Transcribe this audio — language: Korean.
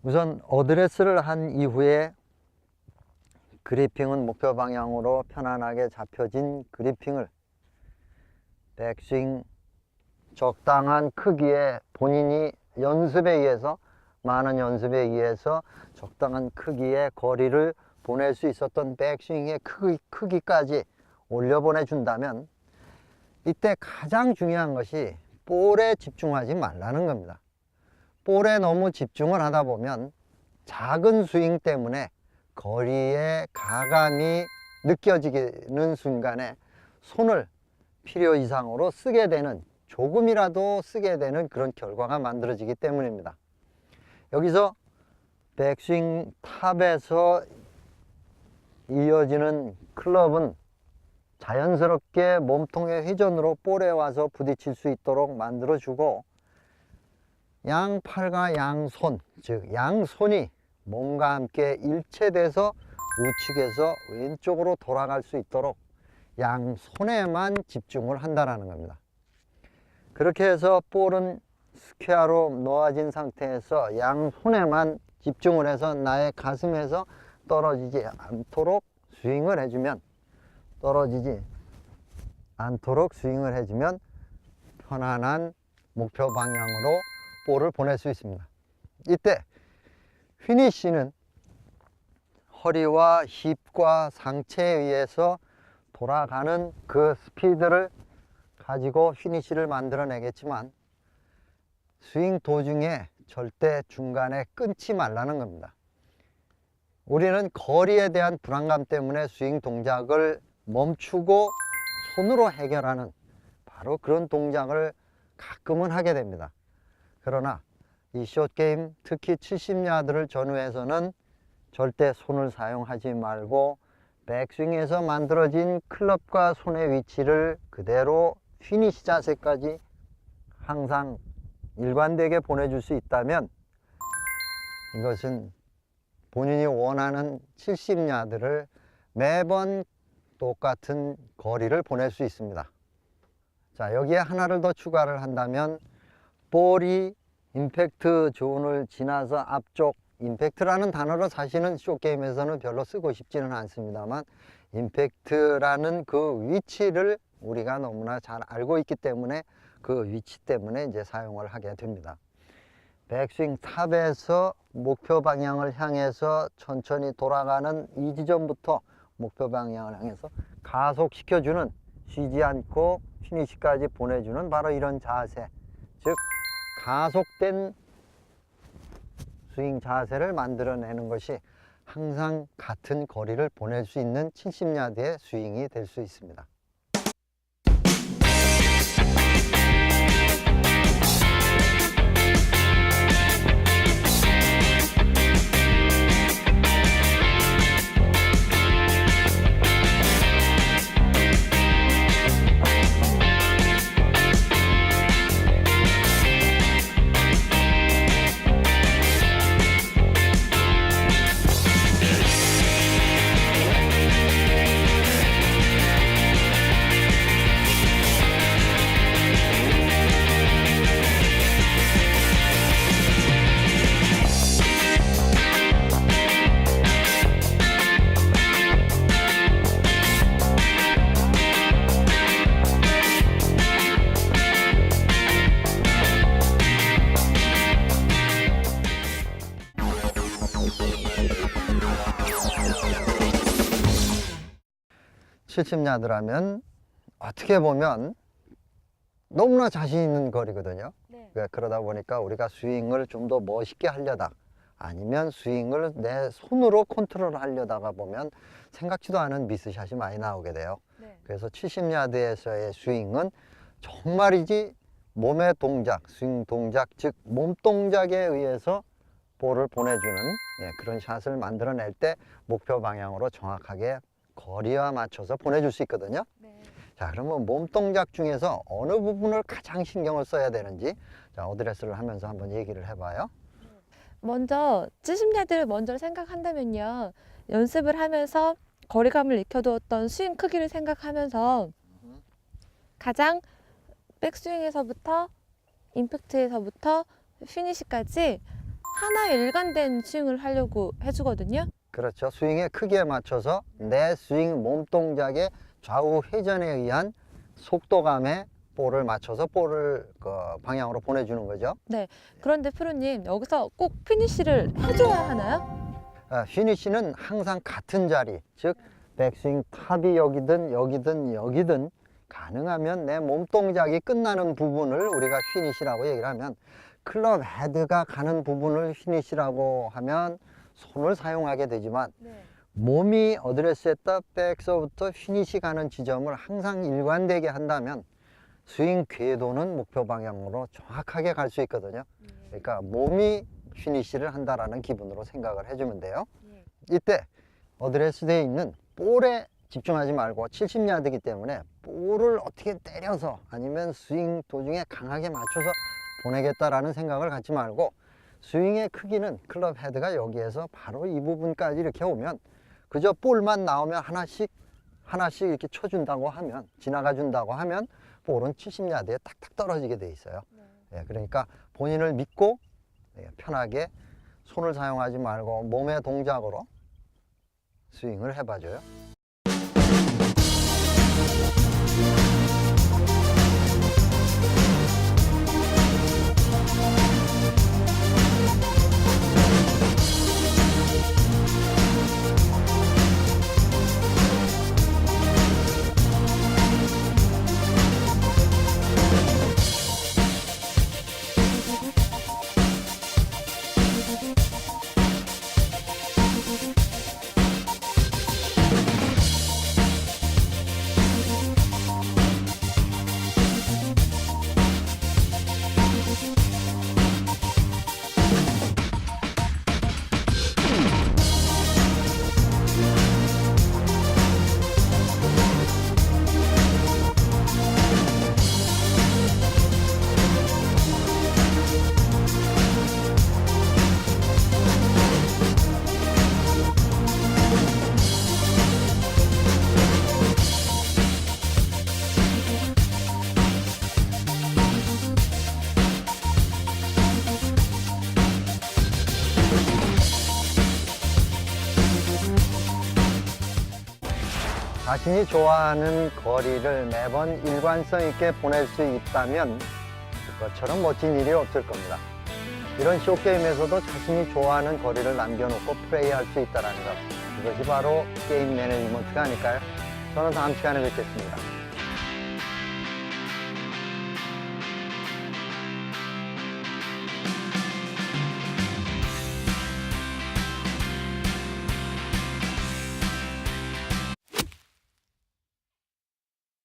우선 어드레스를 한 이후에 그리핑은 목표 방향으로 편안하게 잡혀진 그리핑을 백스윙 적당한 크기의 본인이 연습에 의해서 많은 연습에 의해서 적당한 크기의 거리를 보낼 수 있었던 백스윙의 크기까지 올려보내 준다면 이때 가장 중요한 것이 볼에 집중하지 말라는 겁니다. 볼에 너무 집중을 하다 보면 작은 스윙 때문에 거리의 가감이 느껴지는 순간에 손을 필요 이상으로 쓰게 되는, 조금이라도 쓰게 되는 그런 결과가 만들어지기 때문입니다. 여기서 백스윙 탑에서 이어지는 클럽은 자연스럽게 몸통의 회전으로 볼에 와서 부딪힐 수 있도록 만들어주고, 양팔과 양손, 즉 양손이 몸과 함께 일체돼서 우측에서 왼쪽으로 돌아갈 수 있도록 양손에만 집중을 한다는 겁니다. 그렇게 해서 볼은 스퀘어로 놓아진 상태에서 양손에만 집중을 해서 나의 가슴에서 떨어지지 않도록 스윙을 해주면, 떨어지지 않도록 스윙을 해주면 편안한 목표 방향으로 볼을 보낼 수 있습니다. 이때 피니쉬는 허리와 힙과 상체에 의해서 돌아가는 그 스피드를 가지고 피니쉬를 만들어내겠지만, 스윙 도중에 절대 중간에 끊지 말라는 겁니다. 우리는 거리에 대한 불안감 때문에 스윙 동작을 멈추고 손으로 해결하는 바로 그런 동작을 가끔은 하게 됩니다. 그러나 이 숏게임, 특히 70야드를 전후해서는 절대 손을 사용하지 말고 백스윙에서 만들어진 클럽과 손의 위치를 그대로 피니시 자세까지 항상 일관되게 보내줄 수 있다면, 이것은 본인이 원하는 70야드를 매번 똑같은 거리를 보낼 수 있습니다. 자, 여기에 하나를 더 추가를 한다면, 볼이 임팩트 존을 지나서 앞쪽, 임팩트라는 단어를 사실은 숏게임에서는 별로 쓰고 싶지는 않습니다만, 임팩트라는 그 위치를 우리가 너무나 잘 알고 있기 때문에 그 위치 때문에 이제 사용을 하게 됩니다. 백스윙 탑에서 목표 방향을 향해서 천천히 돌아가는 이 지점부터 목표 방향을 향해서 가속시켜주는, 쉬지 않고 피니시까지 보내주는 바로 이런 자세, 즉 가속된 스윙 자세를 만들어내는 것이 항상 같은 거리를 보낼 수 있는 70야드의 스윙이 될 수 있습니다. 칠십야드라면 어떻게 보면 너무나 자신 있는 거리거든요. 네. 그러다 보니까 우리가 스윙을 좀 더 멋있게 하려다, 아니면 스윙을 내 손으로 컨트롤 하려다가 보면 생각지도 않은 미스샷이 많이 나오게 돼요. 네. 그래서 70야드에서의 스윙은 정말이지 몸의 동작, 스윙 동작, 즉 몸동작에 의해서 볼을 보내주는 그런 샷을 만들어낼 때 목표 방향으로 정확하게 거리와 맞춰서 보내줄 수 있거든요. 네. 자, 그러면 몸동작 중에서 어느 부분을 가장 신경을 써야 되는지, 자, 어드레스를 하면서 한번 얘기를 해봐요. 먼저 70야드를 먼저 생각한다면요, 연습을 하면서 거리감을 익혀두었던 스윙 크기를 생각하면서 가장 백스윙에서부터 임팩트에서부터 피니시까지 하나의 일관된 스윙을 하려고 해주거든요. 그렇죠. 스윙의 크기에 맞춰서 내 스윙 몸 동작의 좌우 회전에 의한 속도감에 볼을 맞춰서 볼을 그 방향으로 보내주는 거죠. 그런데 프로님, 여기서 꼭 피니쉬를 해줘야 하나요? 피니쉬는 항상 같은 자리, 즉 백스윙 탑이 여기든 가능하면 내 몸 동작이 끝나는 부분을 우리가 피니쉬라고 얘기를 하면, 클럽 헤드가 가는 부분을 피니쉬라고 하면 손을 사용하게 되지만, 몸이 어드레스 했다 백서부터 피니쉬 가는 지점을 항상 일관되게 한다면 스윙 궤도는 목표 방향으로 정확하게 갈 수 있거든요. 그러니까 몸이 피니쉬를 한다라는 기분으로 생각을 해주면 돼요. 이때 어드레스 되어 있는 볼에 집중하지 말고 70야드이기 때문에 볼을 어떻게 때려서 아니면 스윙 도중에 강하게 맞춰서 보내겠다라는 생각을 갖지 말고, 스윙의 크기는 클럽 헤드가 여기에서 바로 이 부분까지 이렇게 오면 그저 볼만 나오면 하나씩 이렇게 쳐준다고 하면, 지나가 준다고 하면 볼은 70야드에 탁탁 떨어지게 돼 있어요. 그러니까 본인을 믿고 편하게 손을 사용하지 말고 몸의 동작으로 스윙을 해봐줘요. 자신이 좋아하는 거리를 매번 일관성 있게 보낼 수 있다면 그것처럼 멋진 일이 없을 겁니다. 이런 쇼게임에서도 자신이 좋아하는 거리를 남겨놓고 플레이할 수 있다는 것, 이것이 바로 게임 매니지먼트가 아닐까요? 저는 다음 시간에 뵙겠습니다.